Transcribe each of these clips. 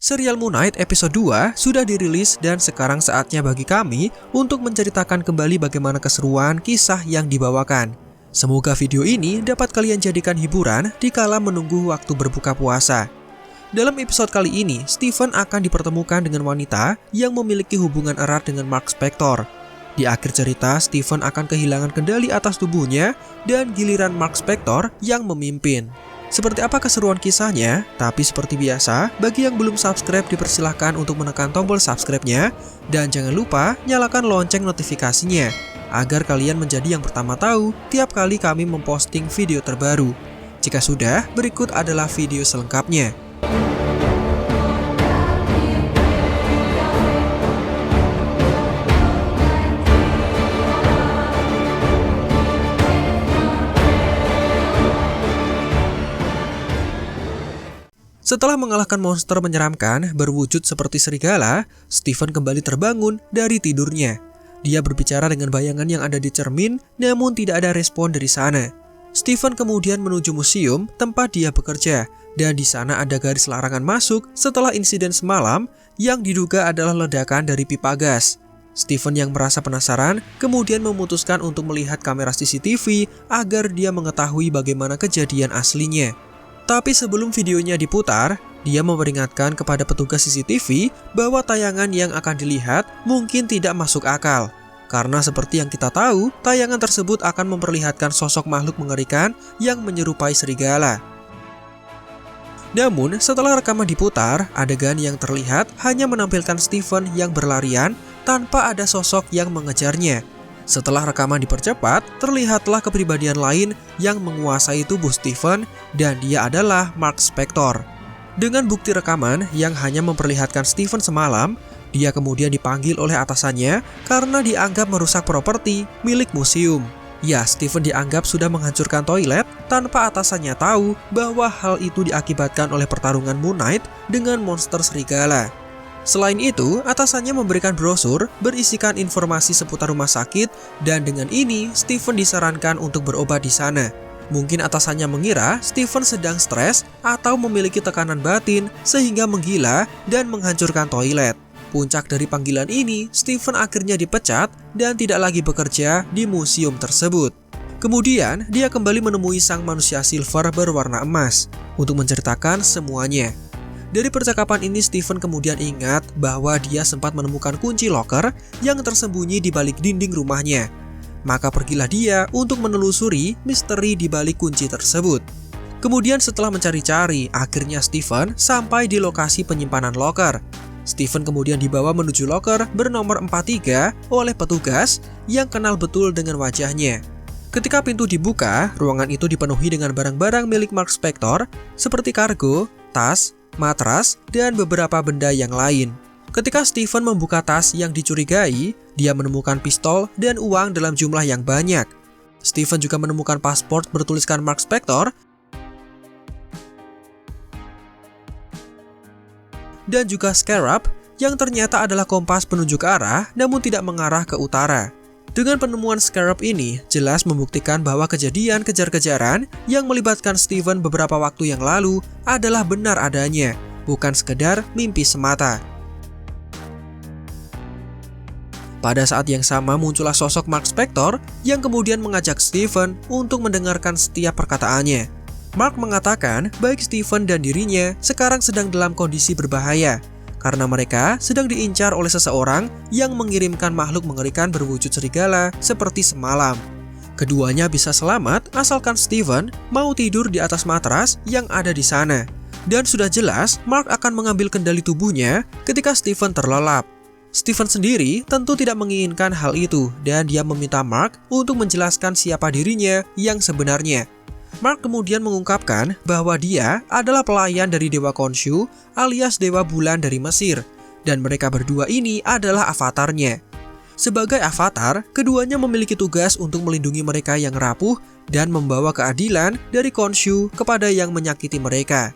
Serial Moon Knight episode 2 sudah dirilis dan sekarang saatnya bagi kami untuk menceritakan kembali bagaimana keseruan kisah yang dibawakan. Semoga video ini dapat kalian jadikan hiburan dikala menunggu waktu berbuka puasa. Dalam episode kali ini, Stephen akan dipertemukan dengan wanita yang memiliki hubungan erat dengan Mark Spector. Di akhir cerita, Stephen akan kehilangan kendali atas tubuhnya dan giliran Mark Spector yang memimpin. Seperti apa keseruan kisahnya? Tapi seperti biasa, bagi yang belum subscribe dipersilahkan untuk menekan tombol subscribe-nya dan jangan lupa nyalakan lonceng notifikasinya agar kalian menjadi yang pertama tahu tiap kali kami memposting video terbaru. Jika sudah, berikut adalah video selengkapnya. Setelah mengalahkan monster menyeramkan berwujud seperti serigala, Stephen kembali terbangun dari tidurnya. Dia berbicara dengan bayangan yang ada di cermin, namun tidak ada respon dari sana. Stephen kemudian menuju museum tempat dia bekerja, dan di sana ada garis larangan masuk setelah insiden semalam yang diduga adalah ledakan dari pipa gas. Stephen yang merasa penasaran kemudian memutuskan untuk melihat kamera CCTV agar dia mengetahui bagaimana kejadian aslinya. Tapi sebelum videonya diputar, dia memperingatkan kepada petugas CCTV bahwa tayangan yang akan dilihat mungkin tidak masuk akal. Karena seperti yang kita tahu, tayangan tersebut akan memperlihatkan sosok makhluk mengerikan yang menyerupai serigala. Namun, setelah rekaman diputar, adegan yang terlihat hanya menampilkan Stephen yang berlarian tanpa ada sosok yang mengejarnya. Setelah rekaman dipercepat, terlihatlah kepribadian lain yang menguasai tubuh Stephen dan dia adalah Mark Spector. Dengan bukti rekaman yang hanya memperlihatkan Stephen semalam, dia kemudian dipanggil oleh atasannya karena dianggap merusak properti milik museum. Ya, Stephen dianggap sudah menghancurkan toilet tanpa atasannya tahu bahwa hal itu diakibatkan oleh pertarungan Moon Knight dengan monster serigala. Selain itu, atasannya memberikan brosur berisikan informasi seputar rumah sakit dan dengan ini Stephen disarankan untuk berobat di sana. Mungkin atasannya mengira Stephen sedang stres atau memiliki tekanan batin sehingga menggila dan menghancurkan toilet. Puncak dari panggilan ini, Stephen akhirnya dipecat dan tidak lagi bekerja di museum tersebut. Kemudian, dia kembali menemui sang manusia silver berwarna emas untuk menceritakan semuanya. Dari percakapan ini, Stephen kemudian ingat bahwa dia sempat menemukan kunci loker yang tersembunyi di balik dinding rumahnya. Maka pergilah dia untuk menelusuri misteri di balik kunci tersebut. Kemudian setelah mencari-cari, akhirnya Stephen sampai di lokasi penyimpanan loker. Stephen kemudian dibawa menuju loker bernomor 43 oleh petugas yang kenal betul dengan wajahnya. Ketika pintu dibuka, ruangan itu dipenuhi dengan barang-barang milik Mark Spector seperti kargo, tas, matras, dan beberapa benda yang lain. Ketika Stephen membuka tas yang dicurigai, dia menemukan pistol dan uang dalam jumlah yang banyak. Stephen juga menemukan paspor bertuliskan Mark Spector dan juga scarab yang ternyata adalah kompas penunjuk arah namun tidak mengarah ke utara. Dengan penemuan scarab ini, jelas membuktikan bahwa kejadian kejar-kejaran yang melibatkan Stephen beberapa waktu yang lalu adalah benar adanya, bukan sekedar mimpi semata. Pada saat yang sama muncullah sosok Mark Spector yang kemudian mengajak Stephen untuk mendengarkan setiap perkataannya. Mark mengatakan baik Stephen dan dirinya sekarang sedang dalam kondisi berbahaya, karena mereka sedang diincar oleh seseorang yang mengirimkan makhluk mengerikan berwujud serigala seperti semalam. Keduanya bisa selamat asalkan Stephen mau tidur di atas matras yang ada di sana. Dan sudah jelas Mark akan mengambil kendali tubuhnya ketika Stephen terlelap. Stephen sendiri tentu tidak menginginkan hal itu dan dia meminta Mark untuk menjelaskan siapa dirinya yang sebenarnya. Mark kemudian mengungkapkan bahwa dia adalah pelayan dari Dewa Khonshu alias Dewa Bulan dari Mesir dan mereka berdua ini adalah avatarnya. Sebagai avatar, keduanya memiliki tugas untuk melindungi mereka yang rapuh dan membawa keadilan dari Khonshu kepada yang menyakiti mereka.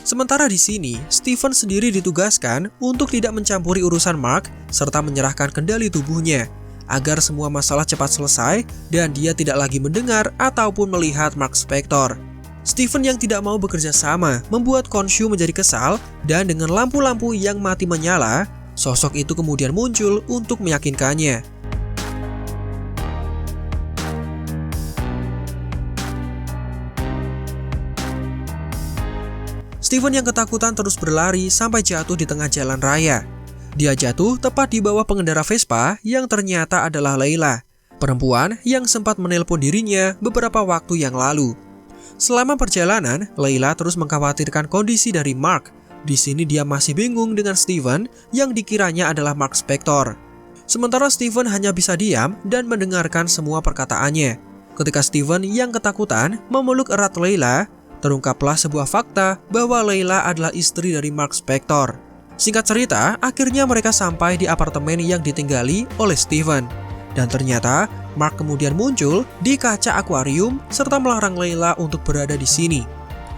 Sementara di sini, Stephen sendiri ditugaskan untuk tidak mencampuri urusan Mark serta menyerahkan kendali tubuhnya agar semua masalah cepat selesai dan dia tidak lagi mendengar ataupun melihat Mark Spector. Steven yang tidak mau bekerja sama membuat Khonshu menjadi kesal, dan dengan lampu-lampu yang mati menyala, sosok itu kemudian muncul untuk meyakinkannya. Steven yang ketakutan terus berlari sampai jatuh di tengah jalan raya. Dia jatuh tepat di bawah pengendara Vespa yang ternyata adalah Layla, perempuan yang sempat menelpon dirinya beberapa waktu yang lalu. Selama perjalanan, Layla terus mengkhawatirkan kondisi dari Mark. Di sini dia masih bingung dengan Steven yang dikiranya adalah Mark Spector. Sementara Steven hanya bisa diam dan mendengarkan semua perkataannya. Ketika Steven yang ketakutan memeluk erat Layla, terungkaplah sebuah fakta bahwa Layla adalah istri dari Mark Spector. Singkat cerita, akhirnya mereka sampai di apartemen yang ditinggali oleh Steven. Dan ternyata, Mark kemudian muncul di kaca akuarium serta melarang Layla untuk berada di sini.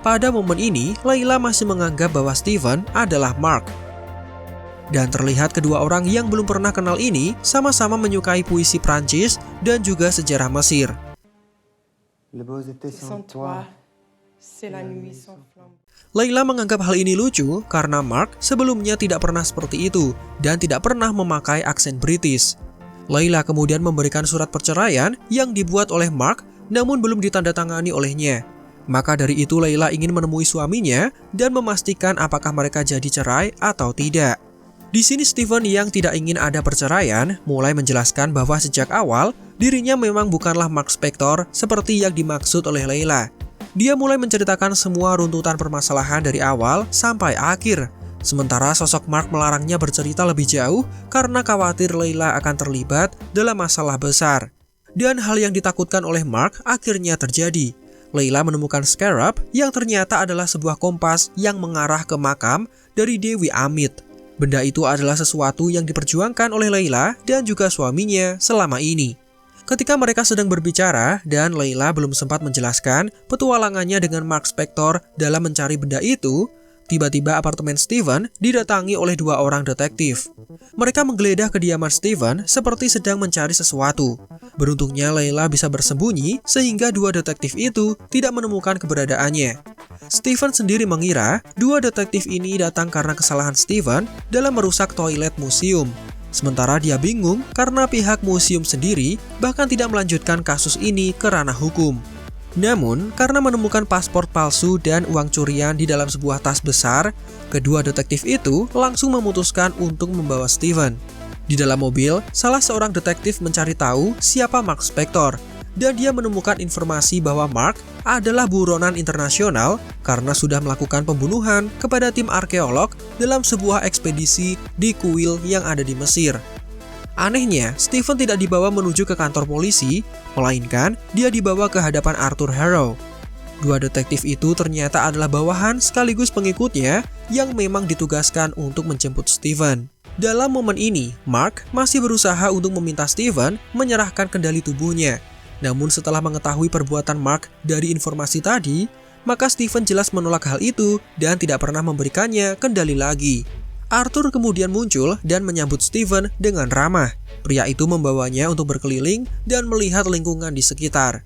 Pada momen ini, Layla masih menganggap bahwa Steven adalah Mark. Dan terlihat kedua orang yang belum pernah kenal ini sama-sama menyukai puisi Prancis dan juga sejarah Mesir. Layla menganggap hal ini lucu karena Mark sebelumnya tidak pernah seperti itu dan tidak pernah memakai aksen British. Layla kemudian memberikan surat perceraian yang dibuat oleh Mark namun belum ditandatangani olehnya. Maka dari itu Layla ingin menemui suaminya dan memastikan apakah mereka jadi cerai atau tidak. Di sini Steven yang tidak ingin ada perceraian mulai menjelaskan bahwa sejak awal dirinya memang bukanlah Mark Spector seperti yang dimaksud oleh Layla. Dia mulai menceritakan semua runtutan permasalahan dari awal sampai akhir. Sementara sosok Mark melarangnya bercerita lebih jauh karena khawatir Layla akan terlibat dalam masalah besar. Dan hal yang ditakutkan oleh Mark akhirnya terjadi. Layla menemukan scarab yang ternyata adalah sebuah kompas yang mengarah ke makam dari Dewi Amit. Benda itu adalah sesuatu yang diperjuangkan oleh Layla dan juga suaminya selama ini. Ketika mereka sedang berbicara dan Layla belum sempat menjelaskan petualangannya dengan Mark Spector dalam mencari benda itu, tiba-tiba apartemen Steven didatangi oleh dua orang detektif. Mereka menggeledah kediaman Steven seperti sedang mencari sesuatu. Beruntungnya Layla bisa bersembunyi sehingga dua detektif itu tidak menemukan keberadaannya. Steven sendiri mengira dua detektif ini datang karena kesalahan Steven dalam merusak toilet museum. Sementara dia bingung karena pihak museum sendiri bahkan tidak melanjutkan kasus ini ke ranah hukum. Namun, karena menemukan paspor palsu dan uang curian di dalam sebuah tas besar, kedua detektif itu langsung memutuskan untuk membawa Steven. Di dalam mobil, salah seorang detektif mencari tahu siapa Mark Spector, dan dia menemukan informasi bahwa Mark adalah buronan internasional karena sudah melakukan pembunuhan kepada tim arkeolog dalam sebuah ekspedisi di kuil yang ada di Mesir. Anehnya, Steven tidak dibawa menuju ke kantor polisi, melainkan dia dibawa ke hadapan Arthur Harrow. Dua detektif itu ternyata adalah bawahan sekaligus pengikutnya yang memang ditugaskan untuk menjemput Steven. Dalam momen ini, Mark masih berusaha untuk meminta Steven menyerahkan kendali tubuhnya. Namun setelah mengetahui perbuatan Mark dari informasi tadi, maka Steven jelas menolak hal itu dan tidak pernah memberikannya kendali lagi. Arthur kemudian muncul dan menyambut Steven dengan ramah. Pria itu membawanya untuk berkeliling dan melihat lingkungan di sekitar.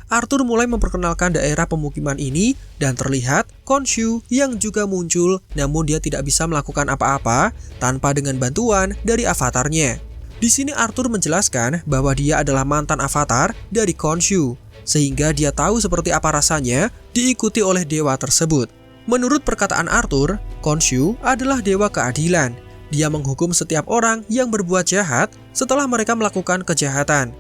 Arthur mulai memperkenalkan daerah pemukiman ini dan terlihat Khonshu yang juga muncul, namun dia tidak bisa melakukan apa-apa tanpa dengan bantuan dari avatarnya. Di sini Arthur menjelaskan bahwa dia adalah mantan avatar dari Khonshu, sehingga dia tahu seperti apa rasanya diikuti oleh dewa tersebut. Menurut perkataan Arthur, Khonshu adalah dewa keadilan. Dia menghukum setiap orang yang berbuat jahat setelah mereka melakukan kejahatan.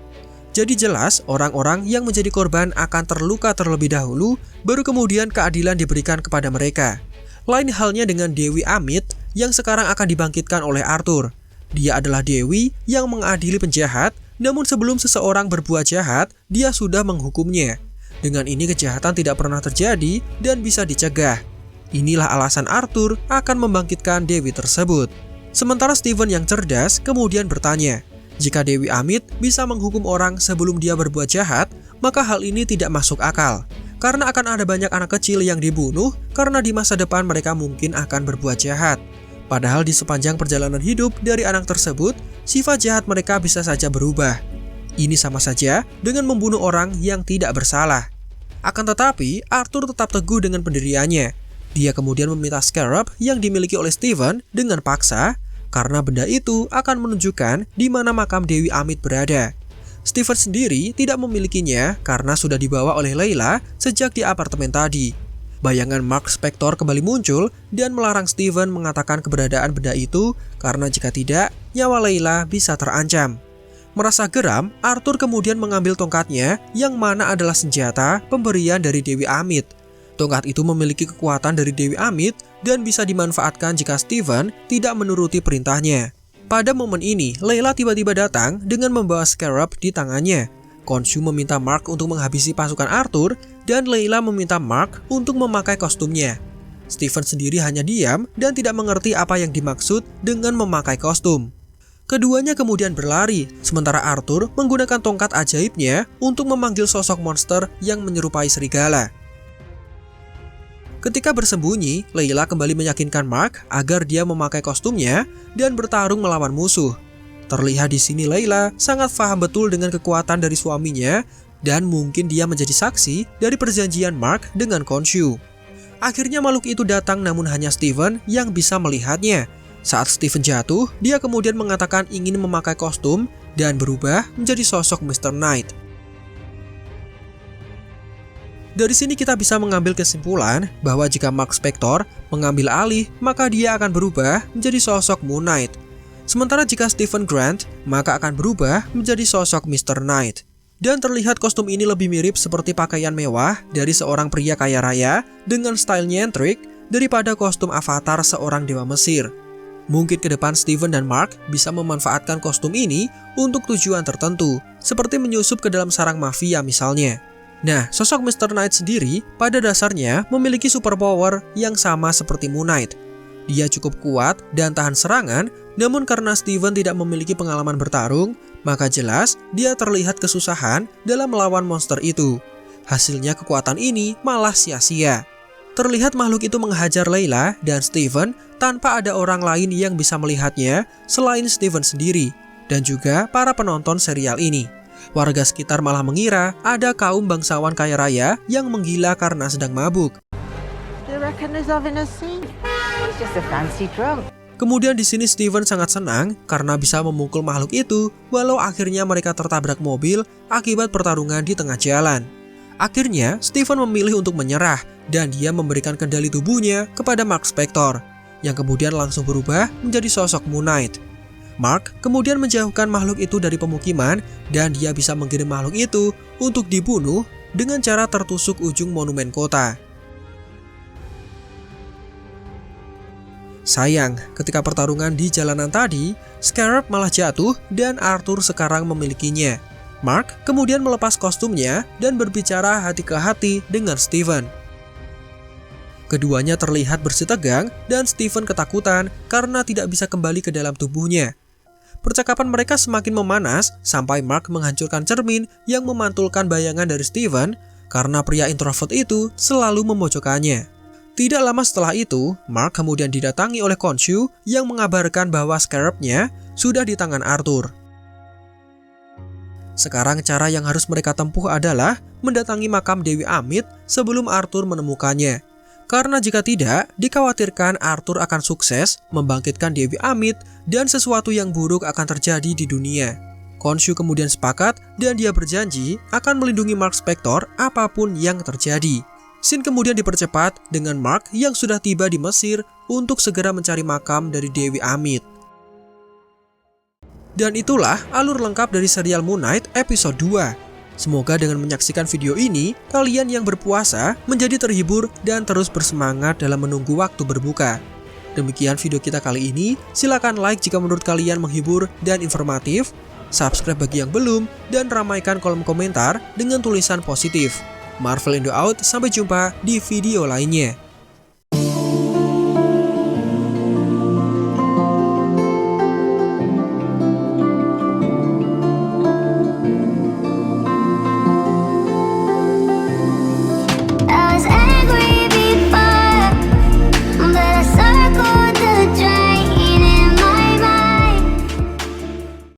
Jadi jelas orang-orang yang menjadi korban akan terluka terlebih dahulu, baru kemudian keadilan diberikan kepada mereka. Lain halnya dengan Dewi Amit yang sekarang akan dibangkitkan oleh Arthur. Dia adalah dewi yang mengadili penjahat, namun sebelum seseorang berbuat jahat, dia sudah menghukumnya. Dengan ini kejahatan tidak pernah terjadi dan bisa dicegah. Inilah alasan Arthur akan membangkitkan dewi tersebut. Sementara Steven yang cerdas kemudian bertanya, jika Dewi Amit bisa menghukum orang sebelum dia berbuat jahat, maka hal ini tidak masuk akal. Karena akan ada banyak anak kecil yang dibunuh karena di masa depan mereka mungkin akan berbuat jahat. Padahal di sepanjang perjalanan hidup dari anak tersebut, sifat jahat mereka bisa saja berubah. Ini sama saja dengan membunuh orang yang tidak bersalah. Akan tetapi, Arthur tetap teguh dengan pendiriannya. Dia kemudian meminta scarab yang dimiliki oleh Steven dengan paksa, karena benda itu akan menunjukkan di mana makam Dewi Amit berada. Steven sendiri tidak memilikinya karena sudah dibawa oleh Layla sejak di apartemen tadi. Bayangan Mark Spector kembali muncul dan melarang Steven mengatakan keberadaan benda itu karena jika tidak, nyawa Layla bisa terancam. Merasa geram, Arthur kemudian mengambil tongkatnya yang mana adalah senjata pemberian dari Dewi Amit. Tongkat itu memiliki kekuatan dari Dewi Amit dan bisa dimanfaatkan jika Steven tidak menuruti perintahnya. Pada momen ini, Layla tiba-tiba datang dengan membawa scarab di tangannya. Khonshu meminta Mark untuk menghabisi pasukan Arthur dan Layla meminta Mark untuk memakai kostumnya. Steven sendiri hanya diam dan tidak mengerti apa yang dimaksud dengan memakai kostum. Keduanya kemudian berlari, sementara Arthur menggunakan tongkat ajaibnya untuk memanggil sosok monster yang menyerupai serigala. Ketika bersembunyi, Layla kembali meyakinkan Mark agar dia memakai kostumnya dan bertarung melawan musuh. Terlihat di sini Layla sangat paham betul dengan kekuatan dari suaminya dan mungkin dia menjadi saksi dari perjanjian Mark dengan Khonshu. Akhirnya makhluk itu datang namun hanya Steven yang bisa melihatnya. Saat Steven jatuh, dia kemudian mengatakan ingin memakai kostum dan berubah menjadi sosok Mr. Knight. Dari sini kita bisa mengambil kesimpulan bahwa jika Mark Spector mengambil alih, maka dia akan berubah menjadi sosok Moon Knight. Sementara jika Steven Grant, maka akan berubah menjadi sosok Mr. Knight. Dan terlihat kostum ini lebih mirip seperti pakaian mewah dari seorang pria kaya raya dengan style nyentrik daripada kostum avatar seorang dewa Mesir. Mungkin ke depan Steven dan Mark bisa memanfaatkan kostum ini untuk tujuan tertentu, seperti menyusup ke dalam sarang mafia misalnya. Nah, sosok Mr. Knight sendiri pada dasarnya memiliki superpower yang sama seperti Moon Knight. Dia cukup kuat dan tahan serangan, namun karena Steven tidak memiliki pengalaman bertarung, maka jelas dia terlihat kesusahan dalam melawan monster itu. Hasilnya kekuatan ini malah sia-sia. Terlihat makhluk itu menghajar Layla dan Steven tanpa ada orang lain yang bisa melihatnya selain Steven sendiri, dan juga para penonton serial ini. Warga sekitar malah mengira ada kaum bangsawan kaya raya yang menggila karena sedang mabuk. Kemudian di sini Steven sangat senang karena bisa memukul makhluk itu, walau akhirnya mereka tertabrak mobil akibat pertarungan di tengah jalan. Akhirnya Steven memilih untuk menyerah dan dia memberikan kendali tubuhnya kepada Mark Spector, yang kemudian langsung berubah menjadi sosok Moon Knight. Mark kemudian menjauhkan makhluk itu dari pemukiman dan dia bisa mengirim makhluk itu untuk dibunuh dengan cara tertusuk ujung monumen kota. Sayang, ketika pertarungan di jalanan tadi, Scarab malah jatuh dan Arthur sekarang memilikinya. Mark kemudian melepas kostumnya dan berbicara hati ke hati dengan Steven. Keduanya terlihat bersitegang dan Steven ketakutan karena tidak bisa kembali ke dalam tubuhnya. Percakapan mereka semakin memanas sampai Mark menghancurkan cermin yang memantulkan bayangan dari Steven karena pria introvert itu selalu memojokkannya. Tidak lama setelah itu, Mark kemudian didatangi oleh Khonshu yang mengabarkan bahwa Scarab-nya sudah di tangan Arthur. Sekarang cara yang harus mereka tempuh adalah mendatangi makam Dewi Amit sebelum Arthur menemukannya. Karena jika tidak, dikhawatirkan Arthur akan sukses membangkitkan Dewi Amit dan sesuatu yang buruk akan terjadi di dunia. Khonshu kemudian sepakat dan dia berjanji akan melindungi Mark Spector apapun yang terjadi. Scene kemudian dipercepat dengan Mark yang sudah tiba di Mesir untuk segera mencari makam dari Dewi Amit. Dan itulah alur lengkap dari serial Moon Knight episode 2. Semoga dengan menyaksikan video ini, kalian yang berpuasa menjadi terhibur dan terus bersemangat dalam menunggu waktu berbuka. Demikian video kita kali ini, silakan like jika menurut kalian menghibur dan informatif, subscribe bagi yang belum, dan ramaikan kolom komentar dengan tulisan positif. Marvel Indo out, sampai jumpa di video lainnya.